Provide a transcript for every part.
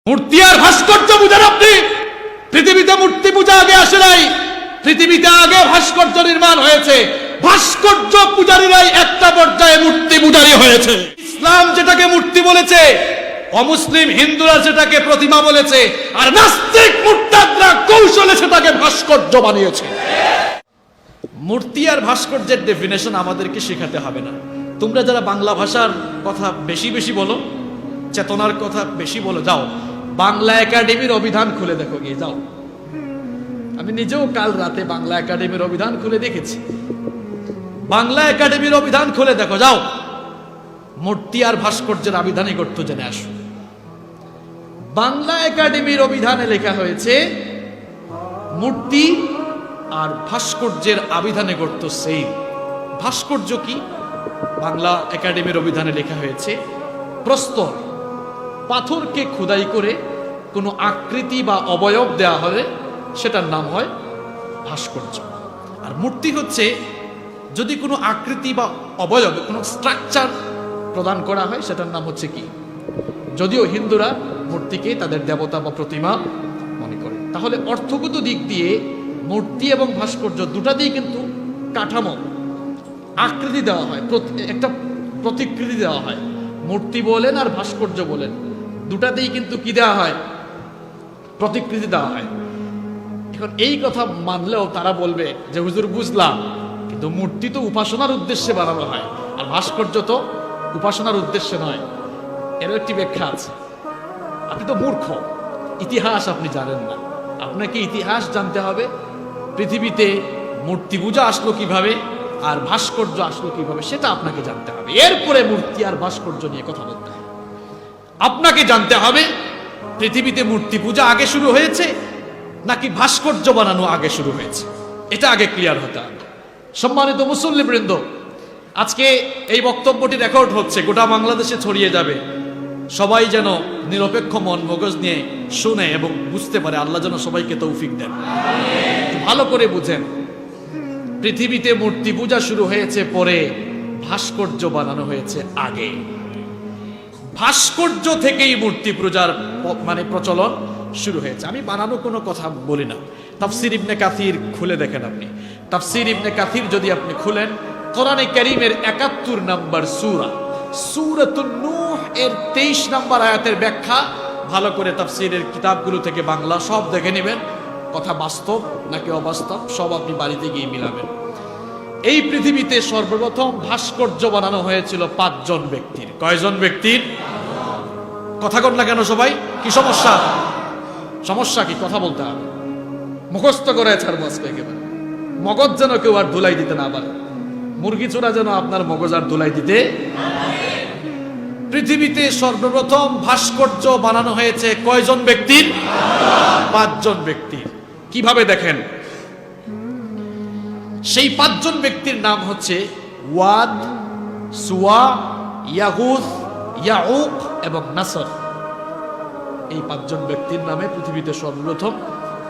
মূর্তি আর ভাস্কর্য বুঝেন আপনি? পৃথিবীতে মূর্তি পূজা আগে আসে নাই, পৃথিবীতে আগে ভাস্কর্য নির্মাণ হয়েছে। ভাস্কর্য পূজারীরাই একটা পর্যায়ে মূর্তি পূজারী হয়েছে। ইসলাম যেটাকে মূর্তি বলেছে, অমুসলিম হিন্দুরা সেটাকে প্রতিমা বলেছে, আর নাস্তিক মুরতাদরা কৌশলে সেটাকে ভাস্কর্য বানিয়েছে। মূর্তি আর ভাস্কর্যের ডেফিনেশন আমাদেরকে শেখাতে হবে না। তোমরা যারা বাংলা ভাষার কথা বেশি বেশি বলো, চেতনার কথা বেশি বলো, যাও বাংলা একাডেমির অভিধান খুলে দেখো গিয়ে, যাও। আমি নিজেও কাল রাতে বাংলা একাডেমির অভিধান খুলে দেখেছি। বাংলা একাডেমির অভিধান খুলে দেখো, যাও। মূর্তি আর ভাস্কর্যের আবিধানিক অর্থ জেনে আসো। বাংলা একাডেমির অভিধানে লেখা হয়েছে মূর্তি আর ভাস্কর্যের আবিধানিক অর্থ সেম। ভাস্কর্য কি? বাংলা একাডেমির অভিধানে লেখা হয়েছে প্রস্তর, পাথরকে খোদাই করে কোনো আকৃতি বা অবয়ব দেওয়া হলে সেটার নাম হয় ভাস্কর্য। আর মূর্তি হচ্ছে যদি কোনো আকৃতি বা অবয়ব, কোনো স্ট্রাকচার প্রদান করা হয়, সেটার নাম হচ্ছে কি? যদিও হিন্দুরা মূর্তিকে তাদের দেবতা বা প্রতিমা মনে করে। তাহলে অর্থগত দিক দিয়ে মূর্তি এবং ভাস্কর্য দুটাতেই কিন্তু কাঠামো, আকৃতি দেওয়া হয়, একটা প্রতিকৃতি দেওয়া হয়। মূর্তি বলেন আর ভাস্কর্য বলেন, দুটাতেই কিন্তু কি দেওয়া হয়? প্রতিকৃতি দেওয়া হয়। এখন এই কথা মানলেও তারা বলবে যে হুজুর বুঝলাম, কিন্তু মূর্তি তো উপাসনার উদ্দেশ্যে বানানো হয়, আর ভাস্কর্য তো উপাসনার উদ্দেশ্যে নয়। এর একটি ব্যাখ্যা আছে। আপনি তো মূর্খ, ইতিহাস আপনি জানেন না। আপনাকে ইতিহাস জানতে হবে, পৃথিবীতে মূর্তি পূজা আসলো কিভাবে আর ভাস্কর্য আসলো কিভাবে সেটা আপনাকে জানতে হবে। এরপরে মূর্তি আর ভাস্কর্য নিয়ে কথা বলতে হবে। আপনাকে জানতে হবে পৃথিবীতে মূর্তি পূজা আগে শুরু হয়েছে নাকি ভাস্কর্য বানানো আগে শুরু হয়েছে, এটা আগে ক্লিয়ার হতে হবে। সম্মানিত মুসল্লিবৃন্দ, আজকে এই বক্তব্যটি রেকর্ড হচ্ছে, গোটা বাংলাদেশে ছড়িয়ে যাবে। সবাই যেন নিরপেক্ষ মন মগজ নিয়ে শুনে এবং বুঝতে পারে। আল্লাহ যেন সবাইকে তৌফিক দেন। ভালো করে বুঝেন, পৃথিবীতে মূর্তি পূজা শুরু হয়েছে পরে, ভাস্কর্য বানানো হয়েছে আগে। ভাস্কর্য থেকেই মূর্তি পূজার প্রচলন শুরু হয়েছে। আমি বানানো কোনো কথা বলি না। তাফসির ইবনে কাসির খুলে দেখেন আপনি। তাফসির ইবনে কাসির যদি আপনি খুলেন, কোরআনে কারীমের ৭১ নম্বর সূরা, সূরাতুন নূহ এর ২৩ নম্বর আয়াতের ব্যাখ্যা ভালো করে তাফসিরের কিতাবগুলো থেকে বাংলা সব দেখে নেবেন। কথা বাস্তব নাকি অবাস্তব সব আপনি বাড়িতে গিয়ে মিলাবেন। এই পৃথিবীতে সর্বপ্রথম ভাস্কর্য বানানো হয়েছিল ৫ জন ব্যক্তির। কয়জন ব্যক্তির? কথা কন না কেন সবাই? কি সমস্যা? সমস্যা কি? কথা বলতে হবে। মুখস্থ করে ছাড়বো আজকে একেবারে। মগজ যেন কেউ আর ধুলাই দিতে না পারে। মুরগি চোরা যেন আপনার মগজ আর ধুলাই দিতে। পৃথিবীতে সর্বপ্রথম ভাস্কর্য বানানো হয়েছে কয়জন ব্যক্তির? ৫ জন ব্যক্তির। কিভাবে দেখেন, সেই ৫ জন ব্যক্তির নাম হচ্ছে ওয়াদ, সুয়া, ইয়াগুস, ইয়াউক এবং নাসর। এই ৫ জন ব্যক্তির নামে পৃথিবীতে সর্বপ্রথম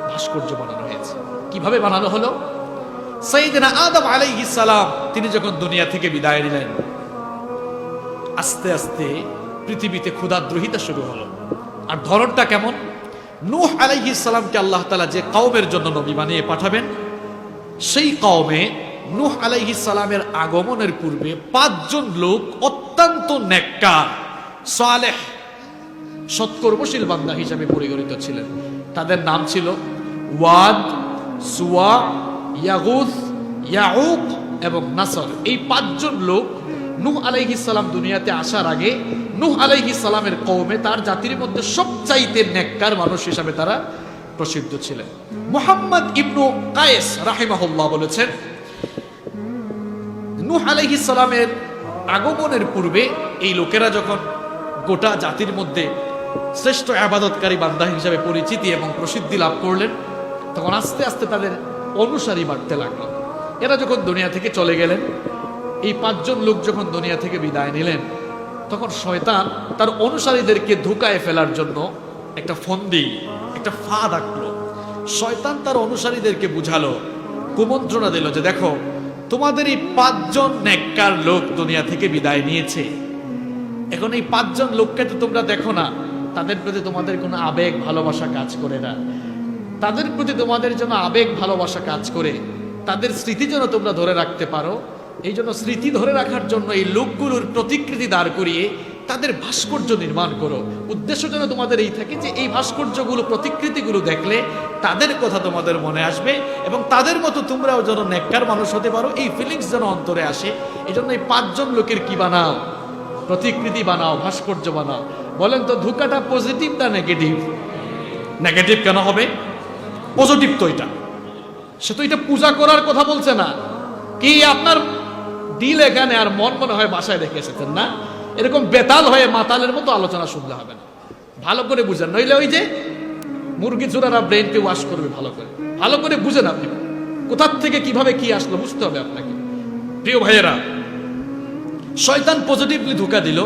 ভাস্কর্য বানানো হয়েছে। কিভাবে বানানো হলো? সাইয়েদনা আদম আলাইহিস সালাম তিনি যখন দুনিয়া থেকে বিদায় নিলেন, আস্তে আস্তে পৃথিবীতে ক্ষুধাদ্রোহিতা শুরু হলো। আর ধরনটা কেমন? নূহ আলাইহিস সালামকে আল্লাহ তাআলা যে কওমের জন্য নবী বানিয়ে পাঠাবেন, সেই কওমে নূহ আলাইহিস সালামের আগমনের পূর্বে ৫ জন লোক অত্যন্ত নেককার, সালেহ, সৎকর্মশীল বান্দা হিসেবে পরিগণিত ছিলেন। তাদের নাম ছিল ওয়াদ, সুয়া, ইয়াগুস, ইয়াউক এবং নাসর। এই ৫ জন লোক নূহ আলাইহিস সালাম দুনিয়াতে আসার আগে নূহ আলাইহিস সালামের কওমে, তার জাতির মধ্যে সবচাইতে নেককার মানুষ হিসাবে তারা প্রসিদ্ধ ছিলেন। মুহাম্মদ ইবনু কায়েস রাহিমাহুল্লাহ বলেছেন, নূহ আলাইহিস সালামের আগমনের পূর্বে এই লোকেরা যখন গোটা জাতির মধ্যে শ্রেষ্ঠ ইবাদতকারী বান্দা হিসেবে পরিচিতি এবং প্রসিদ্ধি লাভ করলেন, তখন আস্তে আস্তে তাদের অনুসারী বাড়তে লাগলো। এরা যখন দুনিয়া থেকে চলে গেলেন, এই ৫ জন লোক যখন দুনিয়া থেকে বিদায় নিলেন, তখন শয়তান তার অনুসারীদেরকে ধোঁকায় ফেলার জন্য একটা ফন্দি, একটা ফাঁদ আঁকলো। শয়তান তার অনুসারীদেরকে বুঝালো, কুমন্ত্রণা দিল যে দেখো, তোমাদের এই ৫ জন নেককার লোক দুনিয়া থেকে বিদায় নিয়েছে, এখন এই ৫ জন লোককে তো তোমরা দেখো না, তাদের প্রতি তোমাদের কোনো আবেগ ভালোবাসা কাজ করে না, তাদের প্রতি তোমাদের জন্য আবেগ ভালোবাসা কাজ করে, তাদের স্মৃতি যেন তোমরা ধরে রাখতে পারো, এই জন্য স্মৃতি ধরে রাখার জন্য এই লোকগুলোর প্রতিকৃতি দাঁড় করিয়ে তাদের ভাস্কর্য নির্মাণ করো। উদ্দেশ্য যেন তোমাদের এই থাকে যে এই ভাস্কর্যগুলো, প্রতিকৃতিগুলো দেখলে তাদের কথা তোমাদের মনে আসবে এবং তাদের মতো তোমরাও যেন নেককার মানুষ হতে পারো, এই ফিলিংস যেন অন্তরে আসে। এই জন্য এই 5 জন লোকের কি বানাও? প্রতিকৃতি বানাও, ভাস্কর্য বানাও। বলেন তো ধোঁকাটা পজিটিভ না নেগেটিভ? নেগেটিভ কেন হবে? পজিটিভ তো এটা। সে তো এটা পূজা করার কথা বলছে না। কি আপনার দিল এখানে আর মন মনে হয় বাসায় রেখে এসেছেন না? এরকম বেতাল হয়ে মাতালের মতো আলোচনা শুনলে হবে না। ভালো করে বুঝেন, নইলে ওই যে মুরগি চোরারা ব্রেনকে ওয়াশ করবে। ভালো করে বুঝেন আপনি কোথার থেকে কিভাবে কি আসলো বুঝতে হবে আপনাকে। প্রিয় ভাইয়েরা, শয়তান পজিটিভলি ধোঁকা দিল,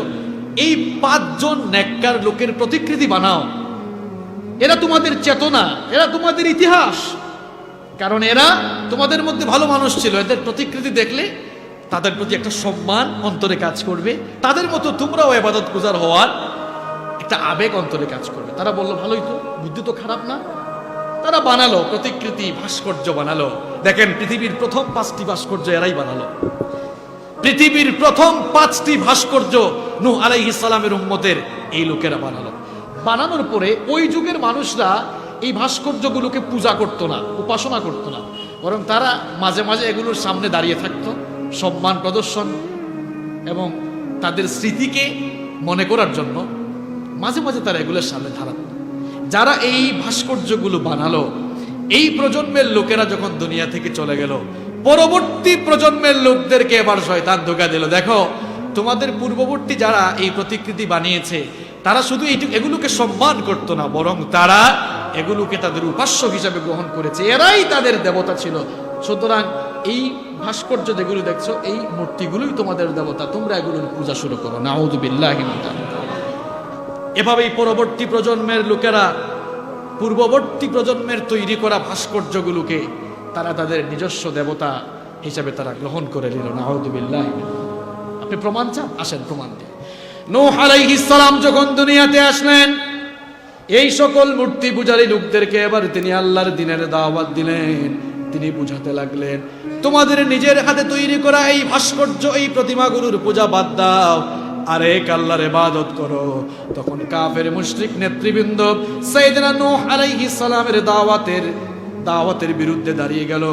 এই 5 জন নেককার লোকের প্রতিকৃতি বানাও। এরা তোমাদের চেতনা, এরা তোমাদের ইতিহাস। কারণ এরা তোমাদের মধ্যে ভালো মানুষ ছিল। এদের প্রতিকৃতি দেখলে তাদের প্রতি একটা সম্মান অন্তরে কাজ করবে, তাদের মতো তোমরাও ইবাদত গুজার হওয়ার একটা আবেগ অন্তরে কাজ করবে। তারা বললো ভালোই তো, বুদ্ধি তো খারাপ না। তারা বানালো প্রতিকৃতি, ভাস্কর্য বানালো। দেখেন পৃথিবীর প্রথম 5টি ভাস্কর্য এরাই বানালো। পৃথিবীর প্রথম 5টি ভাস্কর্য নূহ আলাইহিস সালামের উম্মতের এই লোকেরা বানালো। বানানোর পরে ওই যুগের মানুষরা এই ভাস্কর্যগুলোকে পূজা করতো না, উপাসনা করতো না, বরং তারা মাঝে মাঝে এগুলোর সামনে দাঁড়িয়ে থাকতো সম্মান প্রদর্শন এবং তাদের স্মৃতিকে মনে করার জন্য মাঝে মাঝে তারা এগুলোর সামনে দাঁড়াতো। যারা এই ভাস্কর্যগুলো বানালো, এই প্রজন্মের লোকেরা যখন দুনিয়া থেকে চলে গেল, পরবর্তী প্রজন্মের লোকদেরকে এবার শয়তান ধোঁকা দিল। দেখো তোমাদের পূর্ববর্তী যারা এই প্রতিকৃতি বানিয়েছে তারা শুধু এগুলোকে সম্মান করতো না, বরং তারা এগুলোকে তাদের উপাস্য হিসাবে গ্রহণ করেছে। এরাই তাদের দেবতা ছিল। সুতরাং এই ভাস্কর্য যেগুলো দেখছো, এই মূর্তিগুলোই তোমাদের দেবতা, তোমরা এগুলোর পূজা শুরু করো। নাউযু বিল্লাহি মিন যালিক। এভাবেই পরবর্তী প্রজন্মের লোকেরা পূর্ববর্তী প্রজন্মের তৈরি করা ভাস্কর্যগুলোকে তারা তাদের নিজস্ব দেবতা হিসাবে তারা গ্রহণ করে নিল। নাউযু বিল্লাহি। আপনি প্রমাণ চান? আসেন প্রমাণ দিই। নূহ আলাইহিস সালাম যখন দুনিয়াতে আসলেন, এই সকল মূর্তি পূজারী লোকদেরকে এবার তিনি আল্লাহর দ্বীনের দাওয়াত দিলেন। তিনি বুঝাতে লাগলেন, তোমাদের নিজের হাতে তৈরি করা এই ভাস্কর্য, এই প্রতিমাগুলোর পূজা বাদ দাও, আর এক আল্লাহর ইবাদত করো। তখন কাফের মুশরিক নেতৃবৃন্দ সাইয়েদনা নূহ আলাইহিস সালামের দাওয়াতের বিরুদ্ধে দাঁড়িয়ে গেল।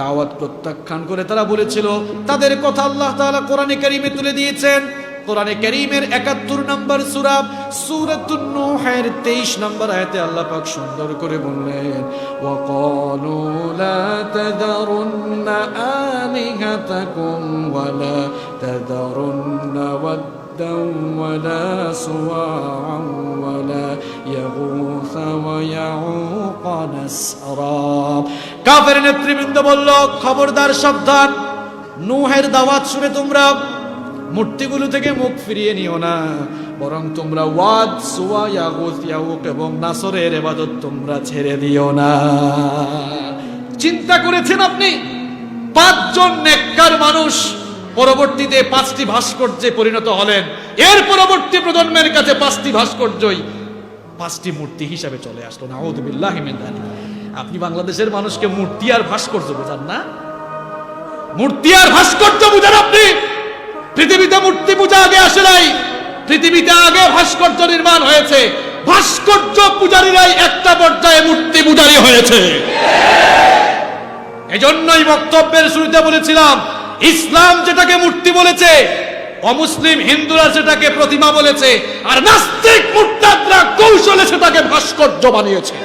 দাওয়াত প্রত্যাখ্যান করে তারা বলেছিল, তাদের কথা আল্লাহ তাআলা কোরআনে কারীমে তুলে দিয়েছেন। কোরআনে কারীমের ৭১ নম্বর সূরা সূরাতুন নূহের ২৩ নম্বর আয়াতে আল্লাহ পাক সুন্দর করে বললেন, ওয়াকালু লা তাযারুন্না আলিহাতাকুম ওয়া লা তাযারুন্না ওয়াদ্দান ওয়া লা সুওয়া'আন ওয়া লা ইয়াগুস ওয়া ইয়াউক ওয়া নাসরা। কাফের নেতৃবৃন্দ বলল, খবরদার, সাবধান, নূহের দাওয়াত শুনে তোমরা মূর্তিগুলো থেকে মুখ ফিরিয়ে নিও না, বরং তোমরা ওয়াদ, সুওয়া, ইয়াগুস, ইয়াউক এবং নাসরের ইবাদত তোমরা ছেড়ে দিও না। চিন্তা করেছেন আপনি? 5 জন নেককার মানুষ পরবর্তীতে 5টি ভাস্কর্যে পরিণত হলেন। এর পরবর্তী প্রজন্মের কাছে 5টি ভাস্কর্যই 5টি মূর্তি হিসাবে চলে আসলো। নাউযু বিল্লাহি মিন যালিক। আপনি বাংলাদেশের মানুষকে মূর্তি আর ভাস্কর্য বোঝান না? মূর্তি আর ভাস্কর্য বুঝান আপনি? পৃথিবীতে মূর্তি পূজা আগে আসে নাই, পৃথিবীতে আগে ভাস্কর্য নির্মাণ হয়েছে। ভাস্কর্য পূজারীরাই একটা পর্যায়ে মূর্তি পূজারী হয়েছে। এজন্যই বক্তব্যের শুরুতে বলেছিলাম, ইসলাম যেটাকে মূর্তি বলেছে, অমুসলিম হিন্দুরা সেটাকে প্রতিমা বলেছে, আর নাস্তিক মুরতাদরা কৌশলে সেটাকে ভাস্কর্য বানিয়েছে।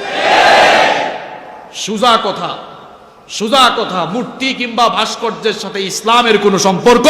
সোজা কথা, মূর্তি কিংবা ভাস্কর্যের সাথে ইসলামের কোনো সম্পর্ক